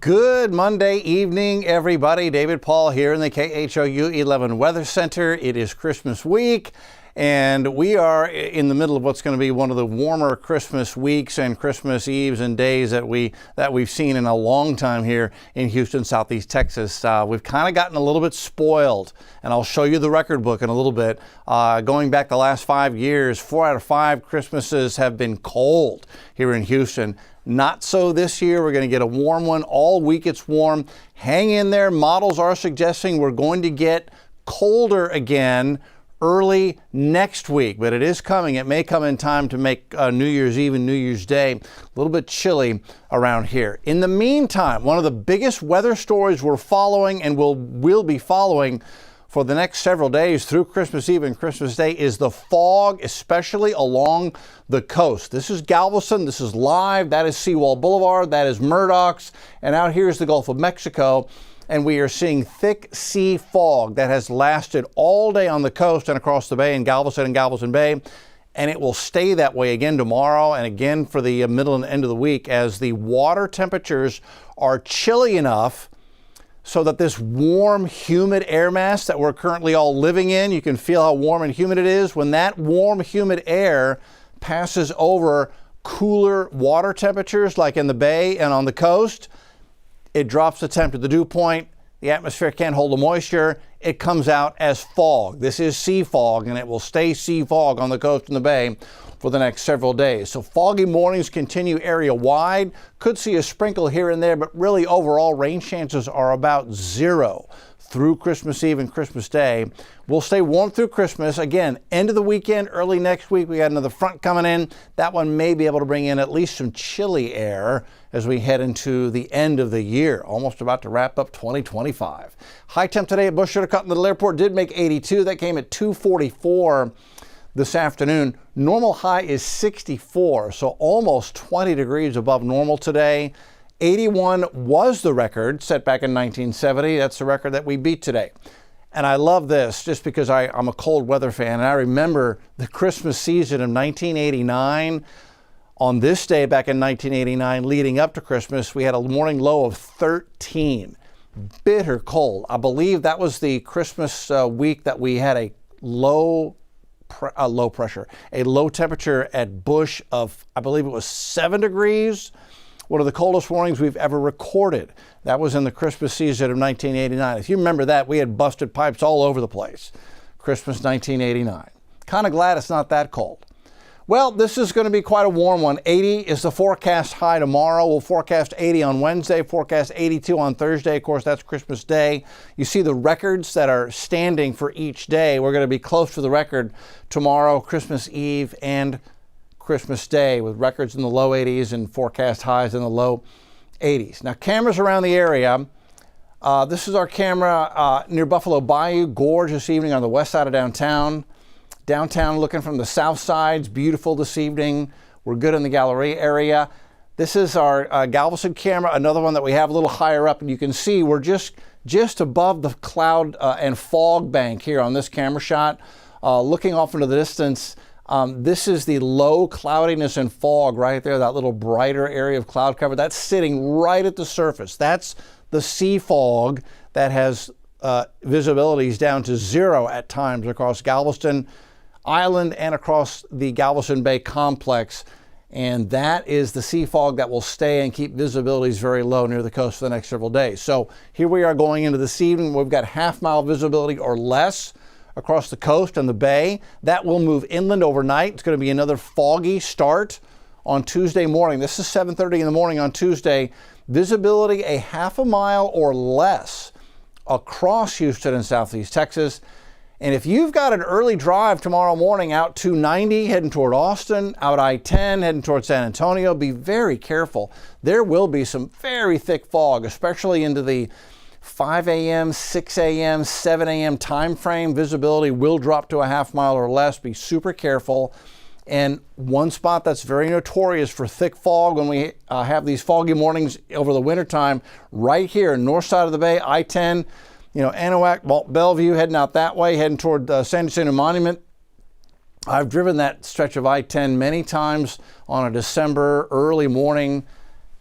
Good Monday evening, everybody. David Paul here in the KHOU 11 Weather Center. It is Christmas week, and we are in the middle of what's going to be one of the warmer Christmas weeks and Christmas Eves and days that we've seen in a long time here in Houston, Southeast Texas. We've kind of gotten a little bit spoiled, and I'll show you the record book in a little bit. Going back the last 5 years, 4 out of 5 Christmases have been cold here in Houston. Not so this year. We're going to get a warm one. All week it's warm. Hang in there. Models are suggesting we're going to get colder again early next week, but it is coming. It may come in time to make New Year's Eve and New Year's Day a little bit chilly around here. In the meantime, one of the biggest weather stories we're following and will be following for the next several days through Christmas Eve and Christmas Day is the fog, especially along the coast. This is Galveston, this is live, that is Seawall Boulevard, that is Murdoch's, and out here is the Gulf of Mexico, and we are seeing thick sea fog that has lasted all day on the coast and across the bay in Galveston and Galveston Bay, and it will stay that way again tomorrow and again for the middle and end of the week as the water temperatures are chilly enough so that this warm, humid air mass that we're currently all living in, you can feel how warm and humid it is. When that warm, humid air passes over cooler water temperatures like in the bay and on the coast, it drops the temperature, the dew point. The atmosphere can't hold the moisture. It comes out as fog. This is sea fog, and it will stay sea fog on the coast and the bay for the next several days. So foggy mornings continue area-wide. Could see a sprinkle here and there, but really overall rain chances are about 0 through Christmas Eve and Christmas Day. We'll stay warm through Christmas. Again, end of the weekend, early next week, we got another front coming in. That one may be able to bring in at least some chilly air as we head into the end of the year. Almost about to wrap up 2025. High temp today at Bush Sugar Cut Little Airport did make 82. That came at 244 this afternoon. Normal high is 64, so almost 20 degrees above normal today. 81 was the record set back in 1970. That's the record that we beat today. And I love this just because I'm a cold weather fan, and I remember the Christmas season of 1989. On this day back in 1989, leading up to Christmas, we had a morning low of 13. Bitter cold. I believe that was the Christmas week that we had a low temperature at Bush of, I believe it was 7 degrees. One of the coldest mornings we've ever recorded. That was in the Christmas season of 1989. If you remember that, we had busted pipes all over the place. Christmas 1989. Kind of glad it's not that cold. Well, this is going to be quite a warm one. 80 is the forecast high tomorrow. We'll forecast 80 on Wednesday, forecast 82 on Thursday. Of course, that's Christmas Day. You see the records that are standing for each day. We're going to be close to the record tomorrow, Christmas Eve, and Christmas Day with records in the low 80s and forecast highs in the low 80s. Now, cameras around the area. This is our camera near Buffalo Bayou. Gorgeous evening on the west side of downtown. Downtown looking from the south side. It's beautiful this evening. We're good in the gallery area. This is our Galveston camera, another one that we have a little higher up, and you can see we're just above the cloud and fog bank here on this camera shot. Looking off into the distance, this is the low cloudiness and fog right there, that little brighter area of cloud cover. That's sitting right at the surface. That's the sea fog that has visibilities down to 0 at times across Galveston Island and across the Galveston Bay complex. And that is the sea fog that will stay and keep visibilities very low near the coast for the next several days. So here we are going into this evening. We've got half-mile visibility or less across the coast and the bay. That will move inland overnight. It's going to be another foggy start on Tuesday morning. This is 7:30 in the morning on Tuesday. Visibility a half a mile or less across Houston and Southeast Texas. And if you've got an early drive tomorrow morning out 290 heading toward Austin, out I-10 heading toward San Antonio, be very careful. There will be some very thick fog, especially into the 5 a.m., 6 a.m., 7 a.m. time frame. Visibility will drop to a half mile or less. Be super careful. And one spot that's very notorious for thick fog when we have these foggy mornings over the wintertime, right here, north side of the bay, I-10, Anahuac, Bellevue, heading out that way, heading toward San Jacinto Monument. I've driven that stretch of I-10 many times on a December early morning.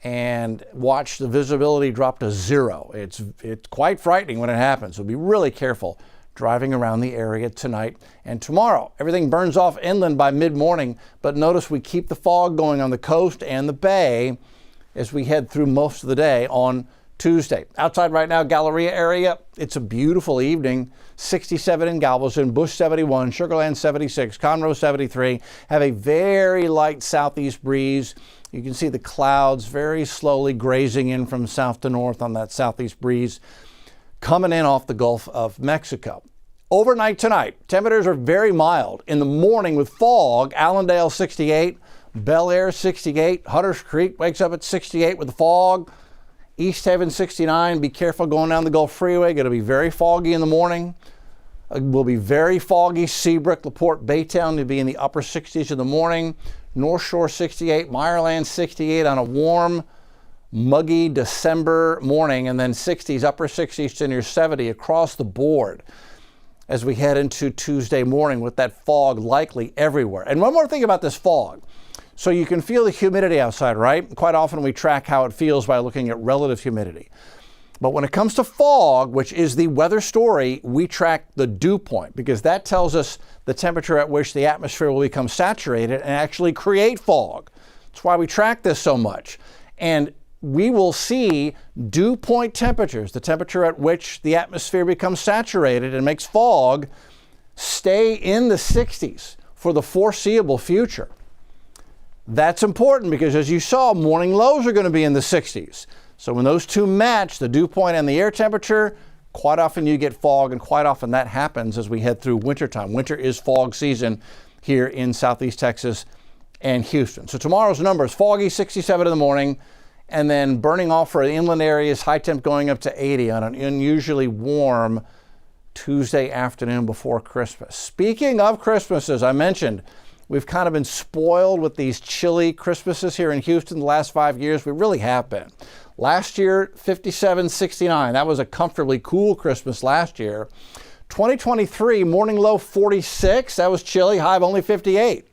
and watch the visibility drop to 0. It's quite frightening when it happens, so be really careful driving around the area tonight and tomorrow. Everything burns off inland by mid-morning, but notice we keep the fog going on the coast and the bay as we head through most of the day on Tuesday. Outside right now, Galleria area, it's a beautiful evening. 67 in Galveston, Bush 71, Sugar Land 76, Conroe 73. Have a very light southeast breeze. You can see the clouds very slowly grazing in from south to north on that southeast breeze coming in off the Gulf of Mexico. Overnight tonight, temperatures are very mild. In the morning with fog, Allendale 68, Bel Air 68, Hunters Creek wakes up at 68 with the fog. East Haven 69, be careful going down the Gulf Freeway. Going to be very foggy in the morning. Will be very foggy. Seabrook, LaPorte, Baytown to be in the upper 60s in the morning. North Shore 68, Meyerland 68 on a warm, muggy December morning, and then 60s, upper 60s to near 70 across the board as we head into Tuesday morning with that fog likely everywhere. And one more thing about this fog. So you can feel the humidity outside, right? Quite often we track how it feels by looking at relative humidity. But when it comes to fog, which is the weather story, we track the dew point because that tells us the temperature at which the atmosphere will become saturated and actually create fog. That's why we track this so much. And we will see dew point temperatures, the temperature at which the atmosphere becomes saturated and makes fog, stay in the 60s for the foreseeable future. That's important because, as you saw, morning lows are going to be in the 60s. So when those two match, the dew point and the air temperature, quite often you get fog, and quite often that happens as we head through wintertime. Winter is fog season here in southeast Texas and Houston. So tomorrow's number is foggy, 67 in the morning, and then burning off for the inland areas, high temp going up to 80 on an unusually warm Tuesday afternoon before Christmas. Speaking of Christmas, as I mentioned, we've kind of been spoiled with these chilly Christmases here in Houston the last 5 years. We really have been. Last year, 57, 69. That was a comfortably cool Christmas last year. 2023, morning low 46. That was chilly, high of only 58.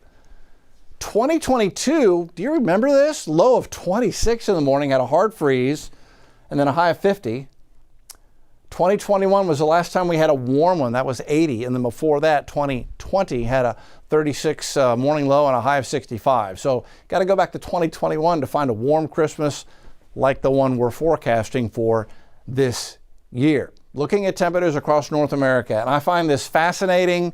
2022, do you remember this? Low of 26 in the morning, had a hard freeze, and then a high of 50. 2021 was the last time we had a warm one. That was 80. And then before that, 2020 had a 36 morning low and a high of 65. So got to go back to 2021 to find a warm Christmas like the one we're forecasting for this year. Looking at temperatures across North America, and I find this fascinating,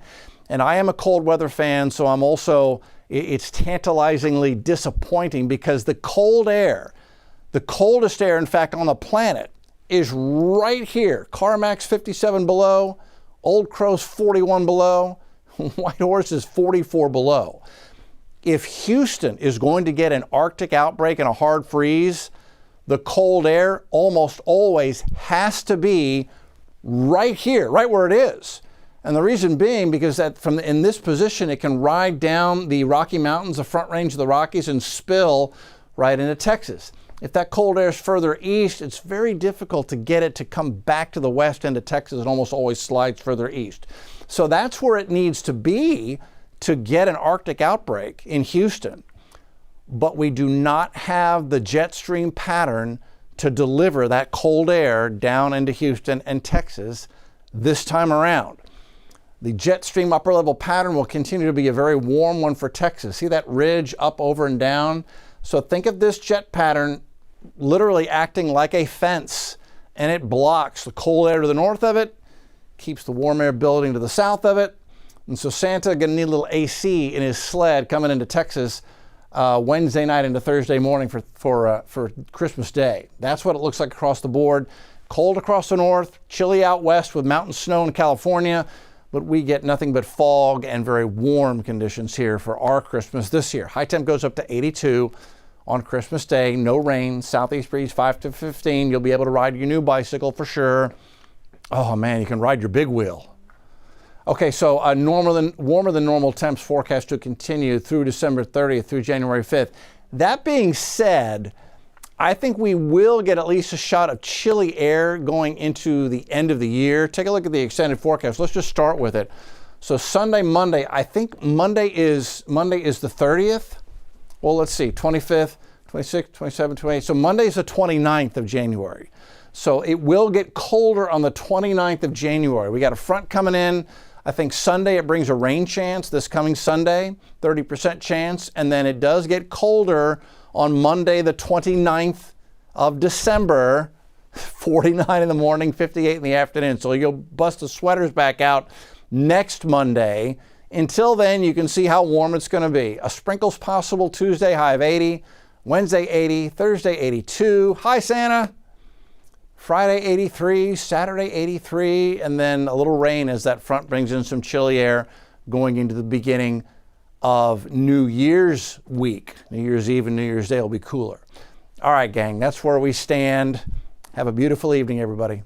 and I am a cold weather fan, so I'm also, it's tantalizingly disappointing because the cold air, the coldest air, in fact, on the planet, is right here. Carmack's 57 below, Old Crow's 41 below, White Horse is 44 below. If Houston is going to get an Arctic outbreak and a hard freeze, the cold air almost always has to be right here, right where it is. And the reason being because that in this position, it can ride down the Rocky Mountains, the Front Range of the Rockies, and spill right into Texas. If that cold air is further east, it's very difficult to get it to come back to the west into Texas. It almost always slides further east. So that's where it needs to be to get an Arctic outbreak in Houston. But we do not have the jet stream pattern to deliver that cold air down into Houston and Texas this time around. The jet stream upper level pattern will continue to be a very warm one for Texas. See that ridge up, over, and down? So think of this jet pattern literally acting like a fence, and it blocks the cold air to the north of it, keeps the warm air building to the south of it. And so Santa going to need a little AC in his sled coming into Texas Wednesday night into Thursday morning for Christmas Day. That's what it looks like across the board. Cold across the north, chilly out west with mountain snow in California, but we get nothing but fog and very warm conditions here for our Christmas this year. High temp goes up to 82 on Christmas Day. No rain, southeast breeze 5 to 15. You'll be able to ride your new bicycle for sure. Oh man, you can ride your big wheel. Okay, so warmer than normal temps forecast to continue through December 30th through January 5th. That being said, I think we will get at least a shot of chilly air going into the end of the year. Take a look at the extended forecast. Let's just start with it. So Sunday, Monday, I think Monday is the 30th. Well, let's see, 25th, 26, 27, 28. So Monday's the 29th of January. So it will get colder on the 29th of January. We got a front coming in. I think Sunday it brings a rain chance this coming Sunday, 30% chance. And then it does get colder on Monday, the 29th of December, 49 in the morning, 58 in the afternoon. So you'll bust the sweaters back out next Monday. Until then, you can see how warm it's going to be. A sprinkle's possible Tuesday, high of 80. Wednesday, 80. Thursday, 82. Hi, Santa. Friday, 83. Saturday, 83. And then a little rain as that front brings in some chilly air going into the beginning of New Year's week. New Year's Eve and New Year's Day will be cooler. All right, gang, that's where we stand. Have a beautiful evening, everybody.